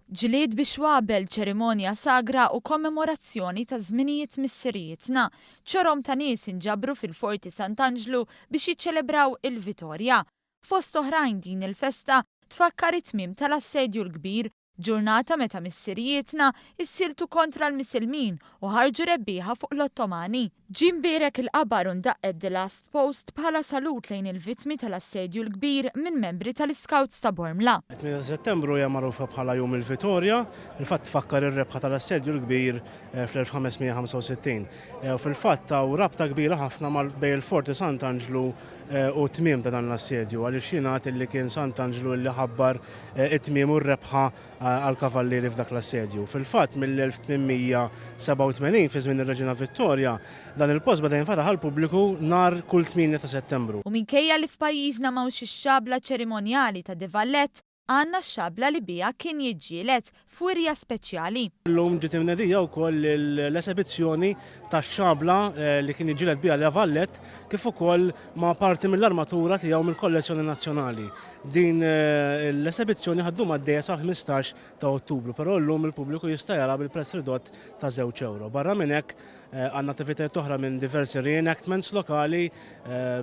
Ġlied biex wabel ċerimonja sagra u kommemorazzjoni ta' żminijiet missirietna. ċorom ta' nies inġabru fil-Forti Sant'Angelo biex jiċċelebraw il-Vitorja. Fost oħrajn din il-festa tfakkar it-tmiem tal-assedju l-kbir, ġurnata meta missirietna issiltu kontra l-Misilmin u ħarġu rebbieħa fuq l-Ottomani. Ġimbierek il-qabar undaqqed The Last Post bħala salut lejn il-vittmi tal-assedju l-kbir minn membri tal-Scouts ta' Bormla. 8 Settembru hija magħrufa bħala Jum il-Vitorja, il-fatt tfakkar ir-rebħa tal-assedju l-kbir fl-1565. U fil-fatt taw rabta kbira ħafna bejn il-Forti Sant'Angelo u tmiem ta' dan l-assedju, għaliex jingħad li kien Sant'Angelo li ħabbar it-tmiem u r-rebħa għal-kavallieri f'dak l-assedju. Fil-fatt mill-1887 fi żmien ir-Reġina Vittorja dan il-post beda jinfetaħ għall-pubbliku nhar kull 8 ta' Settembru. U minkejja li f'pajjiżna m'hawnx ix-xabla ċerimonjali ta' De Vallet, għandna x-xabla li biha kien jiġġieled f'wirja speċjali. Llum ġiet imnedija wkoll l-esibizzjoni tax-xabla li kien jiġġieled biha De Vallet kif ukoll ma' parti mill-armatura tiegħu mill-kollezzjoni nazzjonali. Din l-esibizzjoni ħaddum għaddejja sal-15 ta' Ottubru, però llum il-pubbliku jista' jara bil-prezz ridott ta' €2. Barra minn hekk għandna attivitajiet oħra minn diversi reenactments lokali,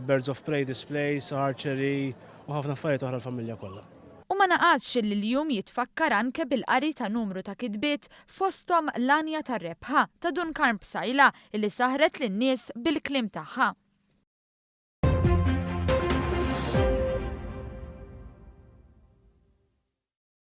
birds of prey displays, archery u ħafna affarijiet oħra l-familja kollha. U ma naqgħadx li l-jum jitfakkar anke bil-qari ta' numru ta' kitbiet fosthom l-anja tar-rebħa ta' Dunkarn Bsajla li saħret lin-nies bil-kliem tagħha.